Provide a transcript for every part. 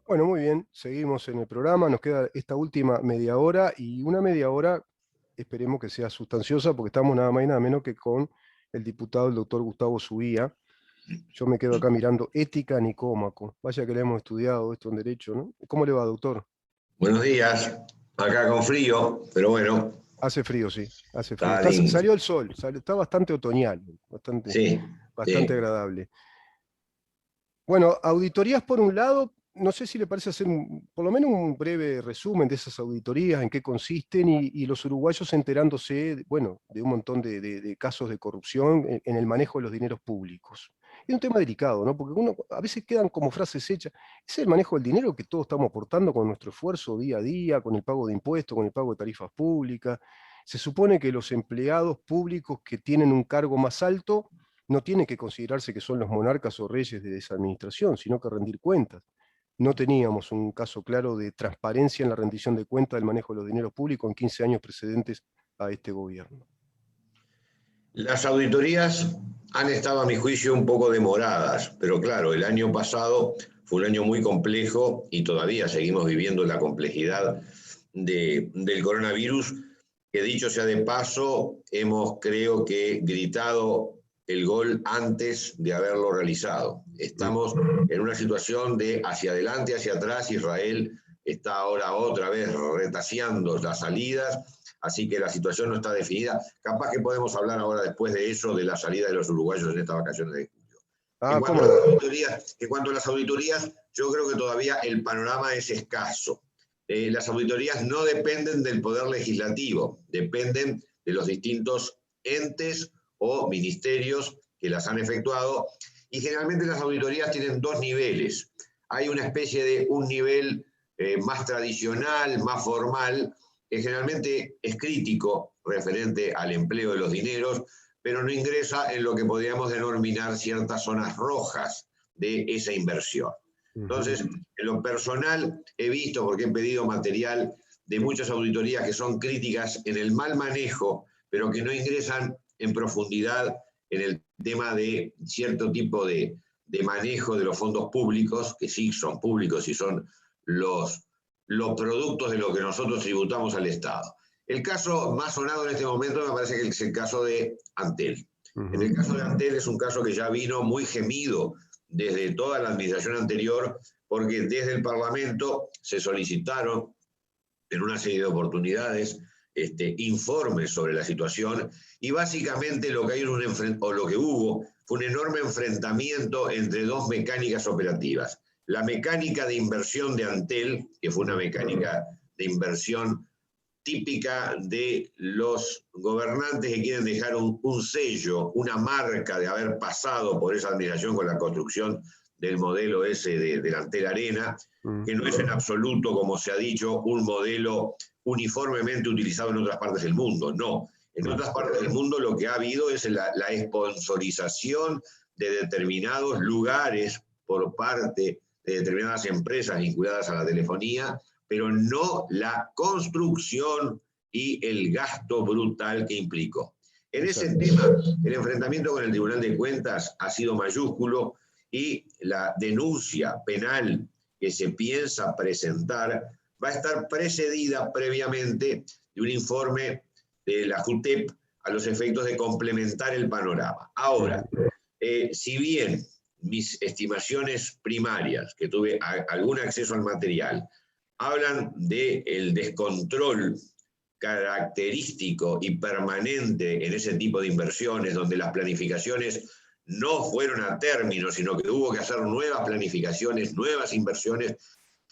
Bueno, muy bien, seguimos en el programa, nos queda esta última media hora y una media hora esperemos que sea sustanciosa porque estamos nada más y nada menos que con el diputado, el doctor Gustavo Subía. Yo me quedo acá mirando Ética Nicómaco. Vaya que le hemos estudiado esto en Derecho, ¿no? ¿Cómo le va, doctor? Buenos días, acá con frío, pero bueno, Hace frío, sí, hace frío. está lindo. Salió el sol, está bastante otoñal, bastante, Sí, bastante sí. agradable. Bueno, auditorías por un lado, no sé si le parece hacer por lo menos un breve resumen de esas auditorías, en qué consisten y los uruguayos enterándose, bueno, de un montón de casos de corrupción en el manejo de los dineros públicos. Es un tema delicado, ¿no? Porque uno, a veces quedan como frases hechas. Es el manejo del dinero que todos estamos aportando con nuestro esfuerzo día a día, con el pago de impuestos, con el pago de tarifas públicas. Se supone que los empleados públicos que tienen un cargo más alto no tiene que considerarse que son los monarcas o reyes de esa administración, sino que rendir cuentas. No teníamos un caso claro de transparencia en la rendición de cuentas del manejo de los dineros públicos en 15 años precedentes a este gobierno. Las auditorías han estado, a mi juicio, un poco demoradas, pero claro, el año pasado fue un año muy complejo y todavía seguimos viviendo la complejidad del coronavirus, que dicho sea de paso, hemos creo que gritado el gol antes de haberlo realizado. Estamos en una situación de hacia adelante, hacia atrás. Israel está ahora otra vez retaseando las salidas, así que la situación no está definida. Capaz que podemos hablar ahora después de eso, de la salida de los uruguayos en estas vacaciones de julio. Ah, cómo no. En cuanto a las auditorías, yo creo que todavía el panorama es escaso. Las auditorías no dependen del poder legislativo, dependen de los distintos entes o ministerios que las han efectuado, y generalmente las auditorías tienen dos niveles. Hay una especie de un nivel más tradicional, más formal, que generalmente es crítico referente al empleo de los dineros, pero no ingresa en lo que podríamos denominar ciertas zonas rojas de esa inversión. Entonces, en lo personal, he visto, porque he pedido material de muchas auditorías que son críticas en el mal manejo, pero que no ingresan en profundidad en el tema de cierto tipo de manejo de los fondos públicos, que sí son públicos y son los productos de lo que nosotros tributamos al Estado. El caso más sonado en este momento me parece que es el caso de Antel. En el caso de Antel es un caso que ya vino muy gemido desde toda la administración anterior, porque desde el Parlamento se solicitaron en una serie de oportunidades informes sobre la situación, y básicamente lo que hay o lo que hubo fue un enorme enfrentamiento entre dos mecánicas operativas. La mecánica de inversión de Antel, que fue una mecánica de inversión típica de los gobernantes que quieren dejar un sello, una marca de haber pasado por esa administración con la construcción del modelo ese de Antel Arena, que no es en absoluto, como se ha dicho, un modelo uniformemente utilizado en otras partes del mundo, no. En otras partes del mundo lo que ha habido es la sponsorización de determinados lugares por parte de determinadas empresas vinculadas a la telefonía, pero no la construcción y el gasto brutal que implicó. En ese tema, el enfrentamiento con el Tribunal de Cuentas ha sido mayúsculo, y la denuncia penal que se piensa presentar va a estar precedida previamente de un informe de la JUTEP a los efectos de complementar el panorama. Ahora, si bien mis estimaciones primarias, que tuve algún acceso al material, hablan del descontrol característico y permanente en ese tipo de inversiones, donde las planificaciones no fueron a término, sino que hubo que hacer nuevas planificaciones, nuevas inversiones.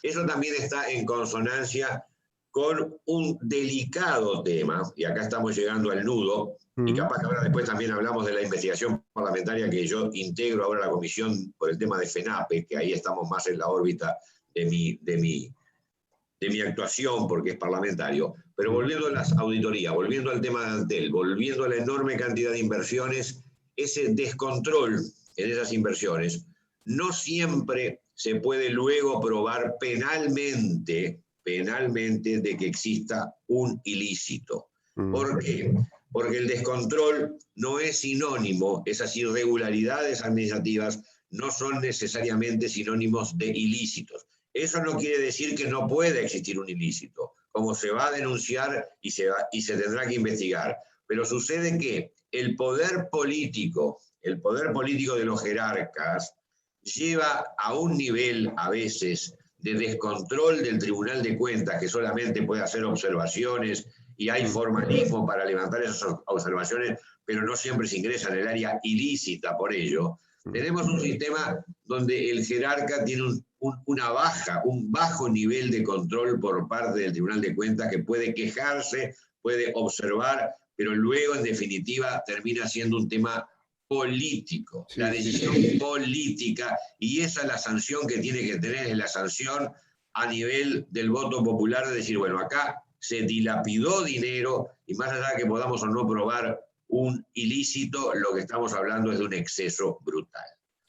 Eso también está en consonancia con un delicado tema, y acá estamos llegando al nudo, y capaz que ahora después también hablamos de la investigación parlamentaria que yo integro ahora a la comisión por el tema de FENAPE, que ahí estamos más en la órbita de mi actuación, porque es parlamentario. Pero volviendo a las auditorías, volviendo al tema de Antel, volviendo a la enorme cantidad de inversiones, ese descontrol en esas inversiones no siempre se puede luego probar penalmente de que exista un ilícito. ¿Por qué? Porque el descontrol no es sinónimo, esas irregularidades administrativas no son necesariamente sinónimos de ilícitos. Eso no quiere decir que no pueda existir un ilícito, como se va a denunciar y se tendrá que investigar. Pero sucede que el poder político de los jerarcas lleva a un nivel, a veces, de descontrol del Tribunal de Cuentas, que solamente puede hacer observaciones y hay formalismo para levantar esas observaciones, pero no siempre se ingresa en el área ilícita por ello. Tenemos un sistema donde el jerarca tiene un bajo nivel de control por parte del Tribunal de Cuentas, que puede quejarse, puede observar, pero luego, en definitiva, termina siendo un tema político, la decisión política, y esa es la sanción que tiene que tener, es la sanción a nivel del voto popular, de decir, bueno, acá se dilapidó dinero, y más allá de que podamos o no probar un ilícito, lo que estamos hablando es de un exceso brutal.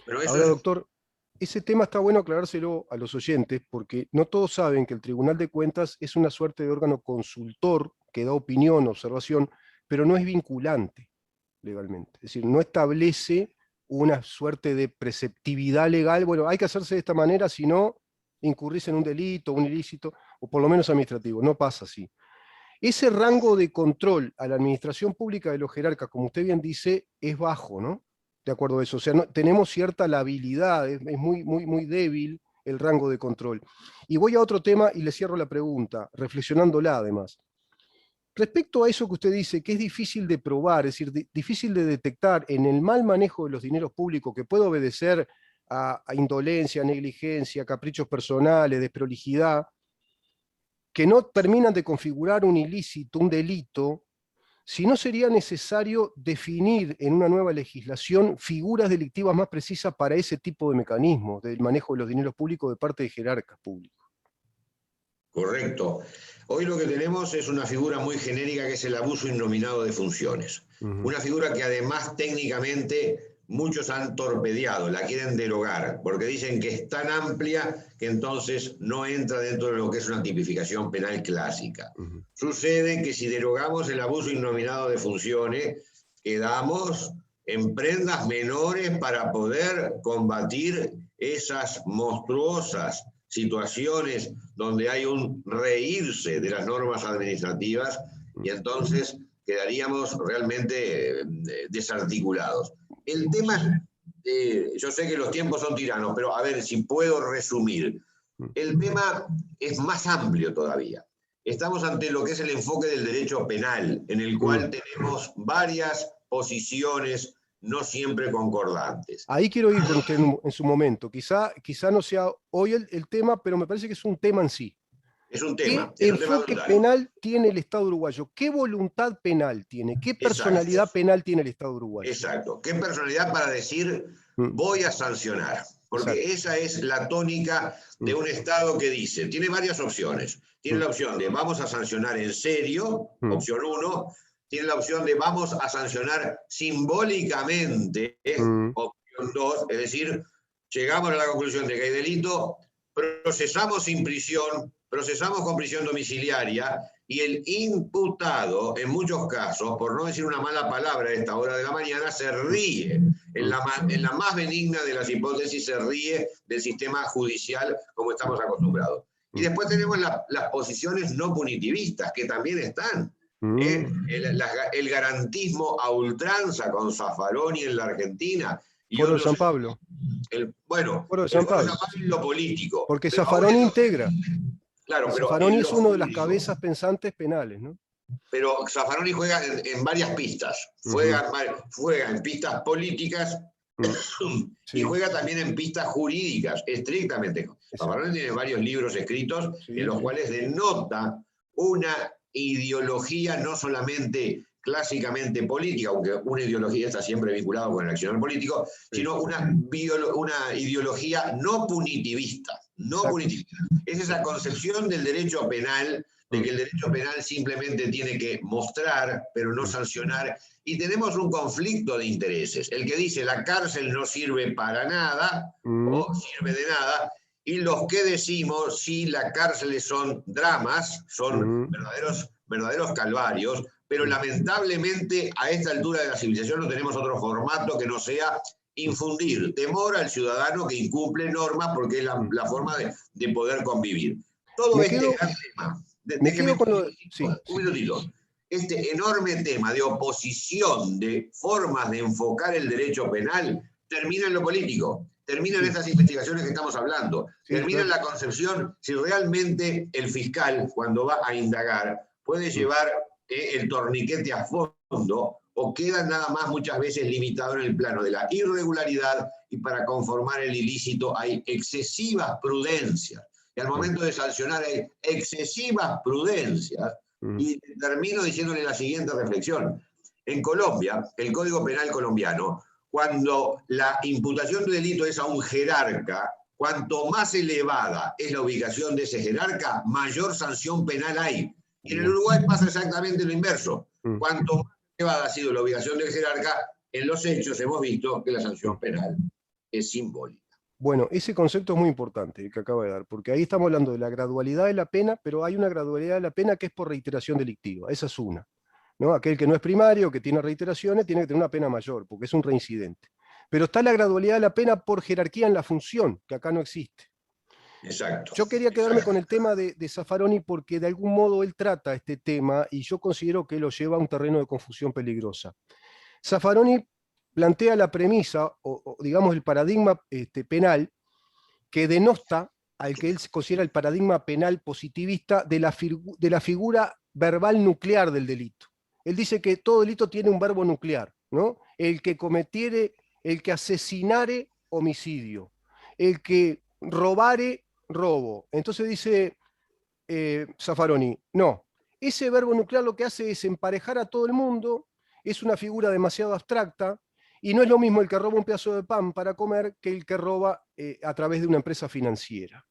Pero eso Ahora, doctor, ese tema está bueno aclarárselo a los oyentes, porque no todos saben que el Tribunal de Cuentas es una suerte de órgano consultor que da opinión, observación, pero no es vinculante legalmente. Es decir, no establece una suerte de preceptividad legal. Bueno, hay que hacerse de esta manera, si no, incurrís en un delito, un ilícito, o por lo menos administrativo. No pasa así. Ese rango de control a la administración pública de los jerarcas, como usted bien dice, es bajo, ¿no? De acuerdo a eso. O sea, no, tenemos cierta labilidad, es muy débil el rango de control. Y voy a otro tema y le cierro la pregunta, reflexionándola además. Respecto a eso que usted dice, que es difícil de probar, es decir, difícil de detectar en el mal manejo de los dineros públicos, que puede obedecer a indolencia, negligencia, caprichos personales, desprolijidad, que no terminan de configurar un ilícito, un delito, si no sería necesario definir en una nueva legislación figuras delictivas más precisas para ese tipo de mecanismos del manejo de los dineros públicos de parte de jerarcas públicos. Correcto. Hoy lo que tenemos es una figura muy genérica, que es el abuso innominado de funciones. Una figura que además técnicamente muchos han torpedeado, la quieren derogar, porque dicen que es tan amplia que entonces no entra dentro de lo que es una tipificación penal clásica. Sucede que si derogamos el abuso innominado de funciones, quedamos en prendas menores para poder combatir esas monstruosas situaciones donde hay un reírse de las normas administrativas, y entonces quedaríamos realmente desarticulados. El tema, yo sé que los tiempos son tiranos, pero a ver si puedo resumir. El tema es más amplio todavía. Estamos ante lo que es el enfoque del derecho penal, en el cual tenemos varias posiciones no siempre concordantes. Ahí quiero ir con usted en su momento. Quizá no sea hoy el tema, pero me parece que es un tema en sí. Es un tema. ¿Qué enfoque penal tiene el Estado uruguayo? ¿Qué voluntad penal tiene? ¿Qué personalidad penal tiene el Estado uruguayo? Exacto. ¿Qué personalidad para decir voy a sancionar? Porque esa es la tónica de un Estado que dice, tiene varias opciones. Tiene la opción de vamos a sancionar en serio, opción 1. Tiene la opción de vamos a sancionar simbólicamente, opción 2, es decir, llegamos a la conclusión de que hay delito, procesamos sin prisión, procesamos con prisión domiciliaria, y el imputado, en muchos casos, por no decir una mala palabra a esta hora de la mañana, se ríe. En la más benigna de las hipótesis, se ríe del sistema judicial como estamos acostumbrados. Y después tenemos las posiciones no punitivistas, que también están. El garantismo a ultranza con Zaffaroni en la Argentina. Y Foro de San Pablo. Foro de San Pablo es lo político. Porque Zaffaroni integra. Claro, pero Zaffaroni es uno de las cabezas pensantes penales, ¿no? Pero Zaffaroni juega en varias pistas. Juega en pistas políticas y juega también en pistas jurídicas, estrictamente. Zaffaroni tiene varios libros escritos en los cuales denota una ideología no solamente clásicamente política, aunque una ideología está siempre vinculada con el accionar político, sino una ideología no punitivista. Es esa concepción del derecho penal, de que el derecho penal simplemente tiene que mostrar, pero no sancionar. Y tenemos un conflicto de intereses. El que dice la cárcel no sirve para nada, o sirve de nada, y los que decimos sí, las cárceles son dramas, son verdaderos calvarios, pero lamentablemente a esta altura de la civilización no tenemos otro formato que no sea infundir temor al ciudadano que incumple normas porque es la forma de poder convivir. Todo Me este quedo, gran tema, me déjeme quedo con lo... Sí, un sí. minutito, este enorme tema de oposición de formas de enfocar el derecho penal termina en lo político, termina en Sí, estas investigaciones que estamos hablando, sí, termina en claro. la concepción si realmente el fiscal, cuando va a indagar, puede llevar el torniquete a fondo o queda nada más muchas veces limitado en el plano de la irregularidad y para conformar el ilícito hay excesivas prudencias. Y al momento de sancionar hay excesivas prudencias. Y termino diciéndole la siguiente reflexión. En Colombia, el Código Penal colombiano, cuando la imputación de delito es a un jerarca, cuanto más elevada es la ubicación de ese jerarca, mayor sanción penal hay. Y en el Uruguay pasa exactamente lo inverso. Cuanto más elevada ha sido la ubicación del jerarca, en los hechos hemos visto que la sanción penal es simbólica. Bueno, ese concepto es muy importante el que acaba de dar, porque ahí estamos hablando de la gradualidad de la pena, pero hay una gradualidad de la pena que es por reiteración delictiva, esa es una, ¿no? Aquel que no es primario, que tiene reiteraciones, tiene que tener una pena mayor, porque es un reincidente. Pero está la gradualidad de la pena por jerarquía en la función, que acá no existe. Exacto. Yo quería quedarme con el tema de Zaffaroni porque de algún modo él trata este tema y yo considero que lo lleva a un terreno de confusión peligrosa. Zaffaroni plantea la premisa, o digamos el paradigma penal, que denosta al que él considera el paradigma penal positivista de la figura verbal nuclear del delito. Él dice que todo delito tiene un verbo nuclear, ¿no? El que cometiere, el que asesinare, homicidio, el que robare, robo. Entonces dice Zaffaroni, no, ese verbo nuclear lo que hace es emparejar a todo el mundo, es una figura demasiado abstracta, y no es lo mismo el que roba un pedazo de pan para comer que el que roba a través de una empresa financiera.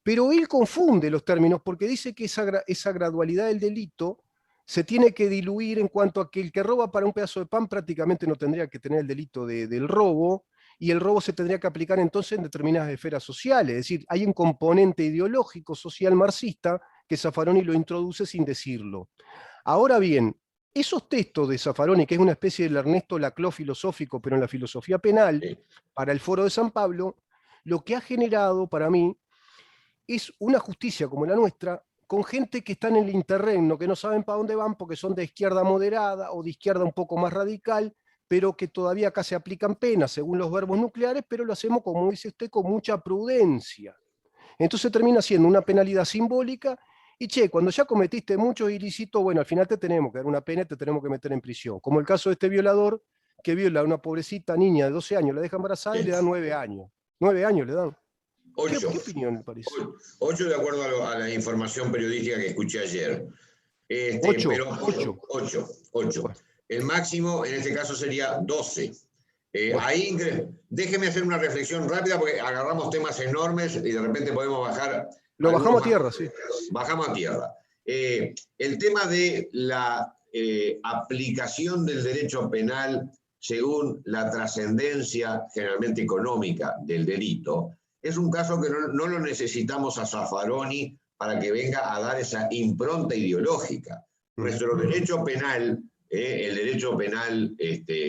Pero él confunde los términos porque dice que esa gradualidad del delito se tiene que diluir en cuanto a que el que roba para un pedazo de pan prácticamente no tendría que tener el delito del robo, y el robo se tendría que aplicar entonces en determinadas esferas sociales. Es decir, hay un componente ideológico social marxista que Zaffaroni lo introduce sin decirlo. Ahora bien, esos textos de Zaffaroni, que es una especie del Ernesto Laclau filosófico, pero en la filosofía penal, para el Foro de San Pablo, lo que ha generado para mí es una justicia como la nuestra, con gente que está en el interregno, que no saben para dónde van porque son de izquierda moderada o de izquierda un poco más radical, pero que todavía acá se aplican penas según los verbos nucleares, pero lo hacemos, como dice usted, con mucha prudencia. Entonces termina siendo una penalidad simbólica y, che, cuando ya cometiste muchos ilícitos, bueno, al final te tenemos que dar una pena y te tenemos que meter en prisión. Como el caso de este violador que viola a una pobrecita niña de 12 años, la deja embarazada y le dan 9 años. 9 años le dan. ¿Qué 8. opinión le parece? 8 de acuerdo a la información periodística que escuché ayer. 8, Pero 8. El máximo en este caso sería 12. Bueno, Ahí déjeme hacer una reflexión rápida porque agarramos temas enormes y de repente podemos bajar lo algunos bajamos a más. tierra, sí. Bajamos a tierra. El tema de la aplicación del derecho penal según la trascendencia generalmente económica del delito es un caso que no lo necesitamos a Zaffaroni para que venga a dar esa impronta ideológica. Nuestro derecho penal, el derecho penal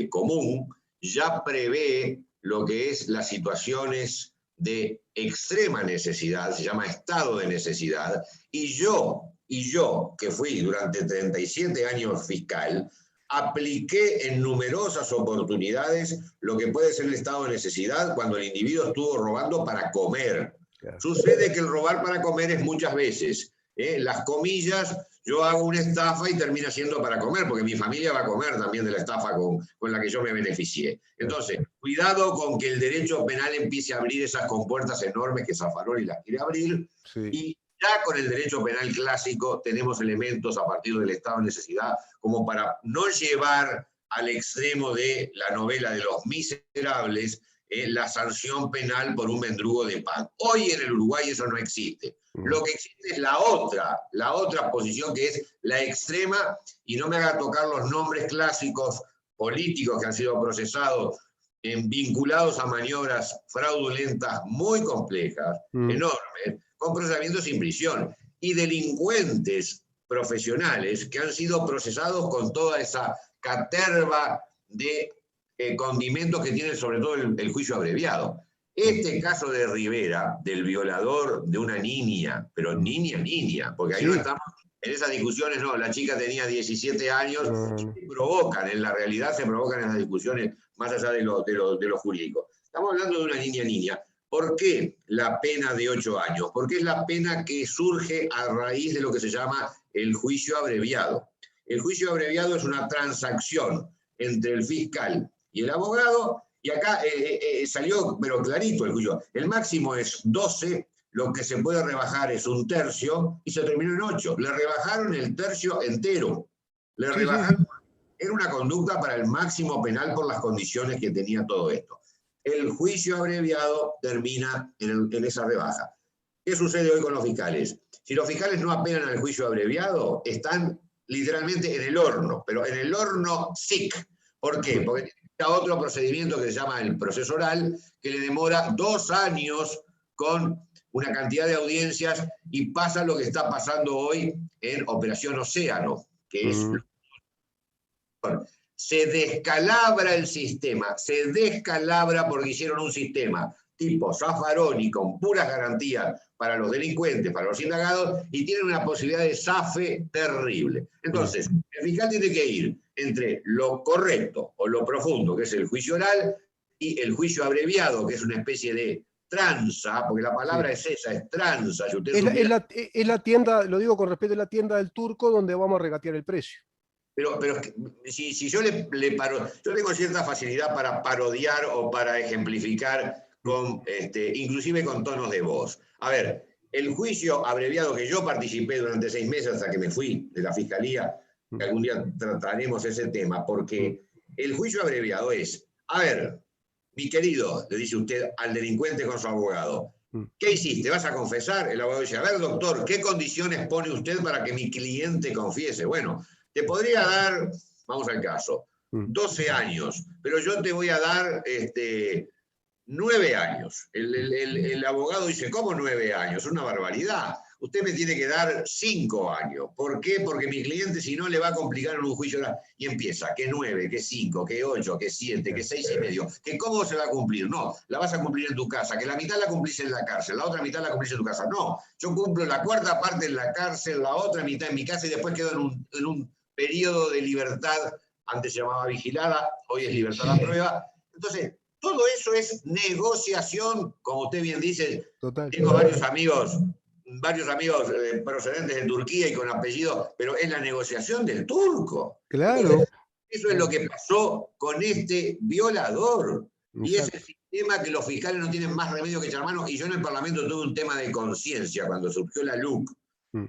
común, ya prevé lo que es las situaciones de extrema necesidad, se llama estado de necesidad, y yo, que fui durante 37 años fiscal, apliqué en numerosas oportunidades lo que puede ser el estado de necesidad cuando el individuo estuvo robando para comer. Claro. Sucede que el robar para comer es muchas veces, las comillas, yo hago una estafa y termina siendo para comer, porque mi familia va a comer también de la estafa con la que yo me beneficié. Entonces, cuidado con que el derecho penal empiece a abrir esas compuertas enormes que Zaffaroni las quiere abrir, sí. Y ya con el derecho penal clásico tenemos elementos a partir del estado de necesidad como para no llevar al extremo de la novela de Los Miserables la sanción penal por un mendrugo de pan. Hoy en el Uruguay eso no existe. Lo que existe es la otra posición que es la extrema, y no me haga tocar los nombres clásicos políticos que han sido procesados vinculados a maniobras fraudulentas muy complejas, enormes, con procesamientos sin prisión, y delincuentes profesionales que han sido procesados con toda esa caterva de condimentos que tiene sobre todo el juicio abreviado. Este caso de Rivera, del violador de una niña, pero niña, porque ahí no estamos en esas discusiones, no, la chica tenía 17 años, se provocan, en la realidad se provocan esas discusiones más allá de lo jurídico. Estamos hablando de una niña. ¿Por qué la pena de 8 años? Porque es la pena que surge a raíz de lo que se llama el juicio abreviado. El juicio abreviado es una transacción entre el fiscal y el abogado, y acá salió, pero clarito el juicio. El máximo es 12, lo que se puede rebajar es 1/3, y se terminó en 8. Le rebajaron el tercio entero. Le rebajaron. Era una conducta para el máximo penal por las condiciones que tenía todo esto. El juicio abreviado termina en esa rebaja. ¿Qué sucede hoy con los fiscales? Si los fiscales no apelan al juicio abreviado, están literalmente en el horno, pero en el horno SIC. ¿Por qué? Porque tiene otro procedimiento que se llama el proceso oral, que le demora 2 años con una cantidad de audiencias, y pasa lo que está pasando hoy en Operación Océano, que es... Se descalabra el sistema, se descalabra porque hicieron un sistema tipo Zaffaroni con puras garantías para los delincuentes, para los indagados, y tienen una posibilidad de zafe terrible. Entonces, el fiscal tiene que ir entre lo correcto o lo profundo, que es el juicio oral, y el juicio abreviado, que es una especie de tranza, porque la palabra es esa, es tranza. Si es la tienda, lo digo con respeto, es la tienda del Turco donde vamos a regatear el precio. Pero si yo le paro, yo tengo cierta facilidad para parodiar o para ejemplificar, inclusive con tonos de voz. A ver, el juicio abreviado que yo participé durante 6 meses hasta que me fui de la fiscalía, que algún día trataremos ese tema, porque el juicio abreviado es, a ver, mi querido, le dice usted al delincuente con su abogado, ¿qué hiciste? ¿Vas a confesar? El abogado dice, a ver, doctor, ¿qué condiciones pone usted para que mi cliente confiese? Bueno, te podría dar, vamos al caso, 12 años, pero yo te voy a dar 9 años. El abogado dice, ¿cómo 9 años? Es una barbaridad. Usted me tiene que dar 5 años. ¿Por qué? Porque mi cliente, si no, le va a complicar en un juicio. Y empieza, que 9, que 5, que 8, que 7, que 6,5. ¿Que cómo se va a cumplir? No, la vas a cumplir en tu casa. Que la mitad la cumplís en la cárcel, la otra mitad la cumplís en tu casa. No, yo cumplo la 4ª parte en la cárcel, la otra mitad en mi casa, y después quedo en un periodo de libertad. Antes se llamaba vigilada, hoy es libertad a prueba. Entonces, todo eso es negociación, como usted bien dice. Total. Tengo varios amigos procedentes de Turquía y con apellido, pero es la negociación del turco. Claro. Entonces, eso es lo que pasó con este violador. Y es el sistema que los fiscales no tienen más remedio que echar mano. Y yo en el Parlamento tuve un tema de conciencia cuando surgió la LUC,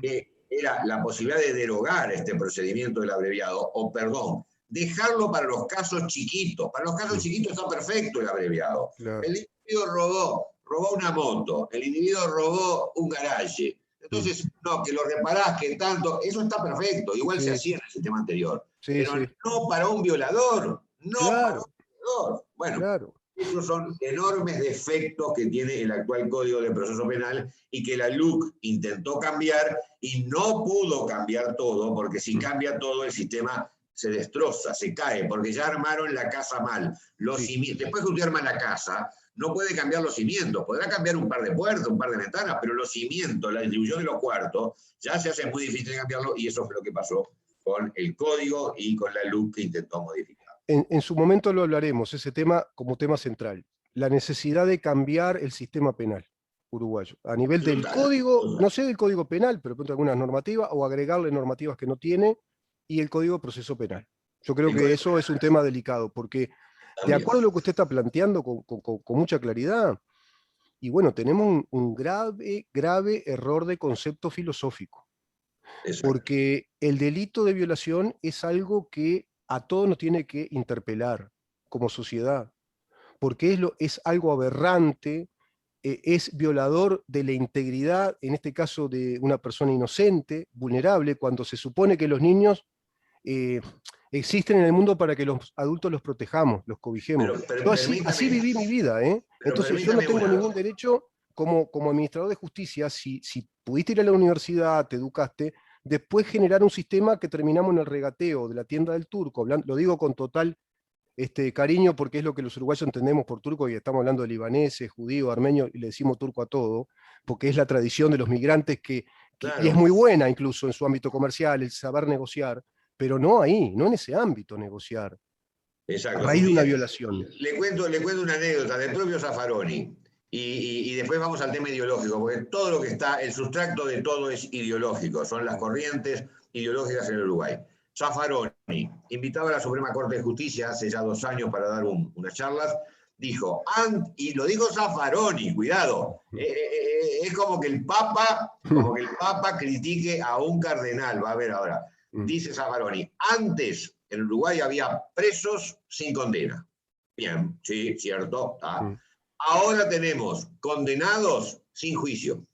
que era la posibilidad de derogar este procedimiento del abreviado, o perdón, dejarlo para los casos chiquitos. Para los casos chiquitos está perfecto el abreviado. Claro. El individuo robó una moto, el individuo robó un garaje. Entonces, no, que lo reparás, que tanto, eso está perfecto. Igual se hacía en el sistema anterior. Pero no para un violador. No para un violador. Bueno, esos son enormes defectos que tiene el actual Código de Proceso Penal, y que la LUC intentó cambiar y no pudo cambiar todo, porque si cambia todo el sistema se destroza, se cae, porque ya armaron la casa mal. Después que usted arma la casa, no puede cambiar los cimientos. Podrá cambiar un par de puertas, un par de ventanas, pero los cimientos, la distribución de los cuartos, ya se hace muy difícil de cambiarlo, y eso fue lo que pasó con el código y con la LUC que intentó modificar. En su momento lo hablaremos, ese tema como tema central. La necesidad de cambiar el sistema penal uruguayo. A nivel del código, no sé del código penal, pero pronto algunas normativas, o agregarle normativas que no tiene, y el Código de Proceso Penal. Yo creo que eso es un tema delicado, porque de acuerdo a lo que usted está planteando con mucha claridad, y bueno, tenemos un grave error de concepto filosófico, porque el delito de violación es algo que a todos nos tiene que interpelar como sociedad, porque es algo aberrante, es violador de la integridad, en este caso de una persona inocente, vulnerable, cuando se supone que los niños existen en el mundo para que los adultos los protejamos, los cobijemos. Yo así viví mi vida, entonces yo no tengo ningún derecho como administrador de justicia, si pudiste ir a la universidad, te educaste, después generar un sistema que terminamos en el regateo de la tienda del turco, lo digo con total cariño porque es lo que los uruguayos entendemos por turco y estamos hablando de libaneses, judíos, armenios y le decimos turco a todo, porque es la tradición de los migrantes y es Claro, muy buena incluso en su ámbito comercial, el saber negociar, pero no ahí, no en ese ámbito negociar, a exacto. raíz de una Fíjate, violación. le cuento una anécdota del propio Zaffaroni. Y después vamos al tema ideológico, porque todo lo que está, el sustrato de todo es ideológico, son las corrientes ideológicas en el Uruguay. Zaffaroni, invitado a la Suprema Corte de Justicia hace ya 2 años para dar unas charlas, dijo, y lo dijo Zaffaroni, cuidado, es como que el Papa critique a un cardenal, va a ver ahora. Dice Zaffaroni, antes en Uruguay había presos sin condena. Bien, sí, cierto. Ahora tenemos condenados sin juicio.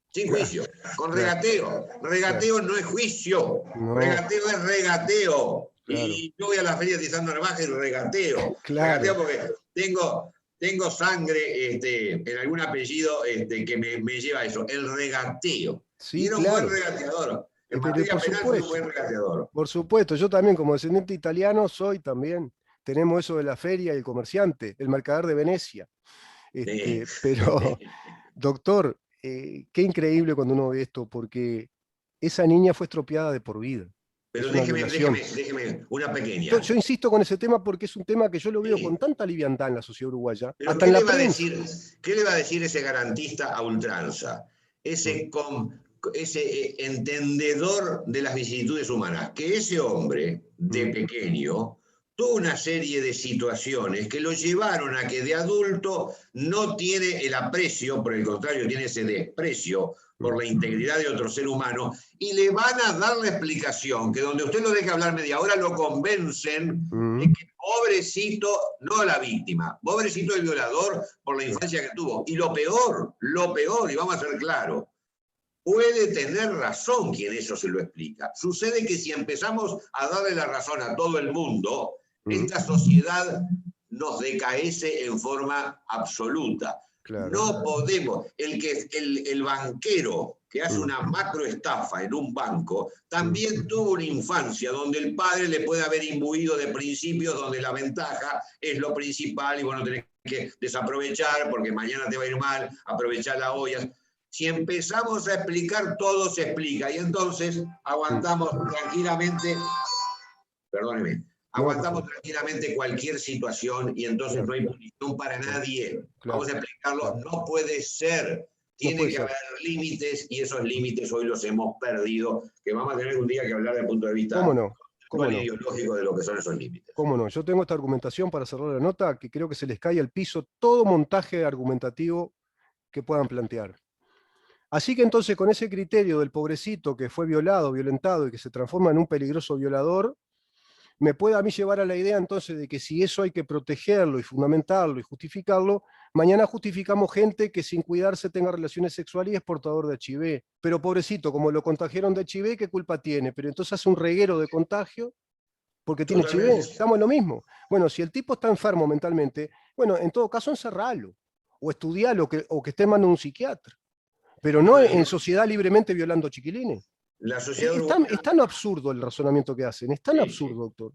Sin juicio, con regateo. Regateo no es juicio. No, Regateo es regateo. claro, Y yo voy a la feria de San Navaja y regateo. claro. Regateo porque tengo sangre en algún apellido que me lleva a eso. El regateo. Y Sí, era un buen claro. regateador. En Pero materia penal fue un buen regateador. por supuesto, yo también como descendiente italiano soy también, tenemos eso de la feria y el comerciante, el mercader de Venecia. Pero, doctor, qué increíble cuando uno ve esto, porque esa niña fue estropeada de por vida. Pero Es una violación. déjeme una pequeña. Yo insisto con ese tema porque es un tema que yo lo veo con Sí. tanta liviandad en la sociedad uruguaya, Pero hasta en la prensa. ¿qué le va a decir ese garantista a ultranza? Ese entendedor de las vicisitudes humanas, que ese hombre de pequeño tuvo una serie de situaciones que lo llevaron a que de adulto no tiene el aprecio, por el contrario, tiene ese desprecio por la integridad de otro ser humano, y le van a dar la explicación que donde usted lo deje hablar media hora, lo convencen de que pobrecito, no la víctima, pobrecito el violador por la infancia que tuvo. Y lo peor, y vamos a ser claros, puede tener razón quien eso se lo explica. Sucede que si empezamos a darle la razón a todo el mundo, esta sociedad nos decaece en forma absoluta. Claro. No podemos, el banquero que hace una macroestafa en un banco, también tuvo una infancia donde el padre le puede haber imbuido de principios donde la ventaja es lo principal y vos no tenés que desaprovechar porque mañana te va a ir mal, aprovechar las ollas. Si empezamos a explicar, todo se explica y entonces aguantamos tranquilamente, perdóneme, aguantamos tranquilamente cualquier situación y entonces no hay punición para nadie. Vamos a explicarlo, no puede ser. Tiene que haber límites y esos límites hoy los hemos perdido, que vamos a tener un día que hablar desde el punto de vista ideológico de lo que son esos límites. ¿Cómo no? Yo tengo esta argumentación para cerrar la nota que creo que se les cae al piso todo montaje argumentativo que puedan plantear. Así que entonces con ese criterio del pobrecito que fue violado, violentado y que se transforma en un peligroso violador, me puede a mí llevar a la idea entonces de que si eso hay que protegerlo y fundamentarlo y justificarlo, mañana justificamos gente que sin cuidarse tenga relaciones sexuales y es portador de HIV. Pero pobrecito, como lo contagiaron de HIV, ¿qué culpa tiene? Pero entonces hace un reguero de contagio porque tiene HIV. Estamos en lo mismo. Bueno, si el tipo está enfermo mentalmente, bueno, en todo caso encerralo o estudialo o que esté en manos de un psiquiatra. Pero no en sociedad libremente violando chiquilines. La sociedad es tan absurdo el razonamiento que hacen, es tan absurdo, doctor.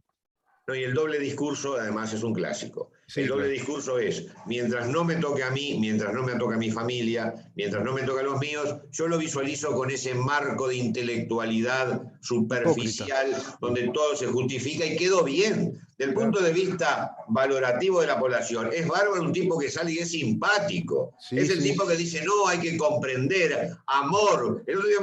No, y el doble discurso además es un clásico. Sí, el doble discurso es, mientras no me toque a mí, mientras no me toque a mi familia, mientras no me toque a los míos, yo lo visualizo con ese marco de intelectualidad superficial, donde todo se justifica y quedó bien. Del punto de vista valorativo de la población, es bárbaro un tipo que sale y es simpático. Es el tipo que dice, no, hay que comprender, amor. El otro día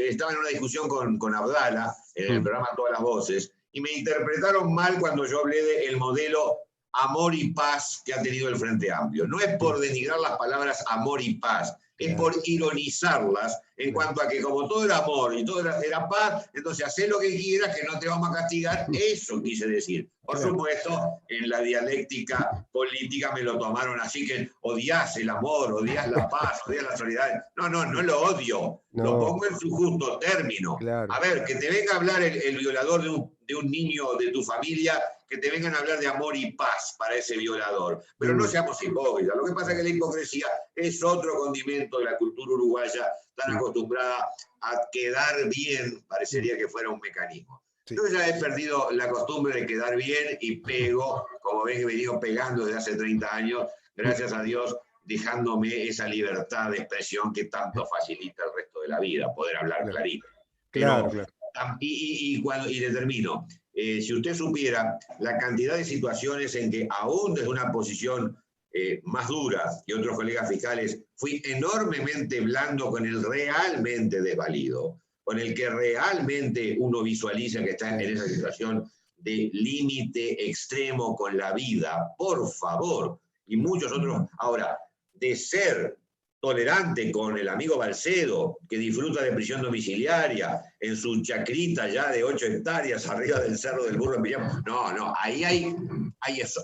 estaba en una discusión con Abdala, en el programa Todas las Voces, y me interpretaron mal cuando yo hablé del modelo amor y paz que ha tenido el Frente Amplio. No es por denigrar las palabras amor y paz, es por ironizarlas en cuanto a que como todo era amor y todo era paz, entonces hacé lo que quieras, que no te vamos a castigar. Eso quise decir. Por supuesto, en la dialéctica política me lo tomaron así, que odias el amor, odias la paz, odias la solidaridad. No lo odio, lo pongo en su justo término. A ver, que te venga a hablar el violador de un niño de tu familia, que te vengan a hablar de amor y paz para ese violador. Pero no seamos hipócritas. Lo que pasa es que la hipocresía es otro condimento de la cultura uruguaya tan acostumbrada a quedar bien, parecería que fuera un mecanismo. Sí. Yo ya he perdido la costumbre de quedar bien y pego, como ven que he venido pegando desde hace 30 años, gracias a Dios, dejándome esa libertad de expresión que tanto facilita el resto de la vida, poder hablar Claro, clarito. claro, Pero, claro. y le termino, si usted supiera la cantidad de situaciones en que aún desde una posición más dura que otros colegas fiscales, fui enormemente blando con el realmente desvalido, con el que realmente uno visualiza que está en esa situación de límite extremo con la vida, por favor. Y muchos otros. Ahora, de ser tolerante con el amigo Balcedo, que disfruta de prisión domiciliaria en su chacrita ya de 8 hectáreas arriba del Cerro del Burro en Pijama. No, ahí hay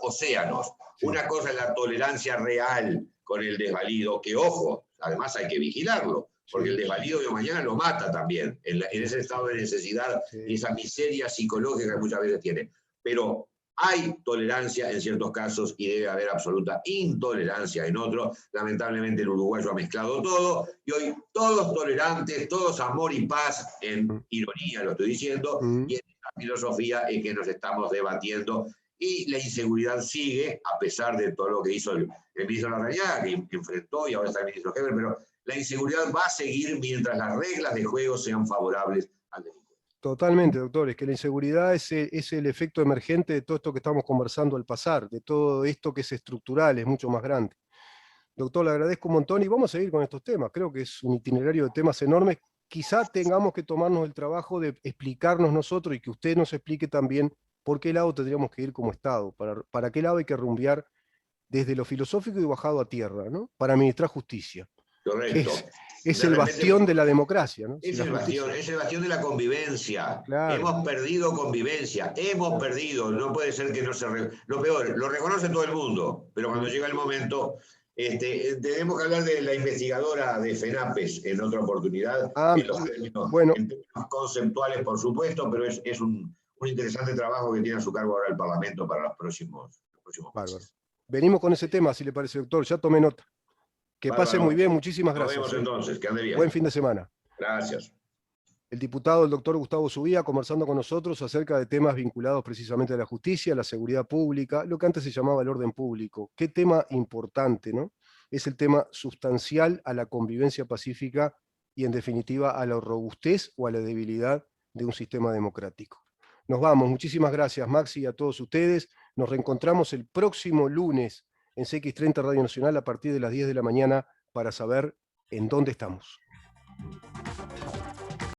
océanos. Sí. Una cosa es la tolerancia real con el desvalido, que ojo, además hay que vigilarlo, porque el desvalido de mañana lo mata también, en ese estado de necesidad y esa miseria psicológica que muchas veces tiene. Pero hay tolerancia en ciertos casos y debe haber absoluta intolerancia en otros. Lamentablemente el uruguayo ha mezclado todo y hoy todos tolerantes, todos amor y paz, en ironía lo estoy diciendo, y en esta filosofía es que nos estamos debatiendo. Y la inseguridad sigue, a pesar de todo lo que hizo el ministro Larrañaga, que enfrentó y ahora está el ministro Heber, pero la inseguridad va a seguir mientras las reglas de juego sean favorables al delincuente. Totalmente, doctor. Es que la inseguridad es el efecto emergente de todo esto que estamos conversando al pasar, de todo esto que es estructural, es mucho más grande. Doctor, le agradezco un montón y vamos a seguir con estos temas. Creo que es un itinerario de temas enormes. Quizá tengamos que tomarnos el trabajo de explicarnos nosotros y que usted nos explique también por qué lado tendríamos que ir como Estado, para qué lado hay que rumbear desde lo filosófico y bajado a tierra, ¿no? Para administrar justicia, que Correcto. es De el repente, bastión de la democracia, ¿no? Si es la el bastión, justicia... es el bastión de la convivencia. Claro. Hemos perdido convivencia, hemos perdido. No puede ser que no se... Lo peor, lo reconoce todo el mundo, pero cuando llega el momento, tenemos que hablar de la investigadora de FENAPES en otra oportunidad, Ah, bueno, en términos conceptuales, por supuesto, pero es un interesante trabajo que tiene a su cargo ahora el Parlamento para los próximos bárbaro. meses. Venimos con ese tema, si le parece, doctor. Ya tomé nota. Que pase muy Bárbaro. bien, muchísimas Nos gracias. vemos entonces, que ande Buen bien. fin de semana. Gracias. El diputado, el doctor Gustavo Subía, conversando con nosotros acerca de temas vinculados precisamente a la justicia, a la seguridad pública, lo que antes se llamaba el orden público. Qué tema importante, ¿no? Es el tema sustancial a la convivencia pacífica y, en definitiva, a la robustez o a la debilidad de un sistema democrático. Nos vamos. Muchísimas gracias, Maxi, y a todos ustedes. Nos reencontramos el próximo lunes en CX30 Radio Nacional a partir de las 10 de la mañana para saber en dónde estamos.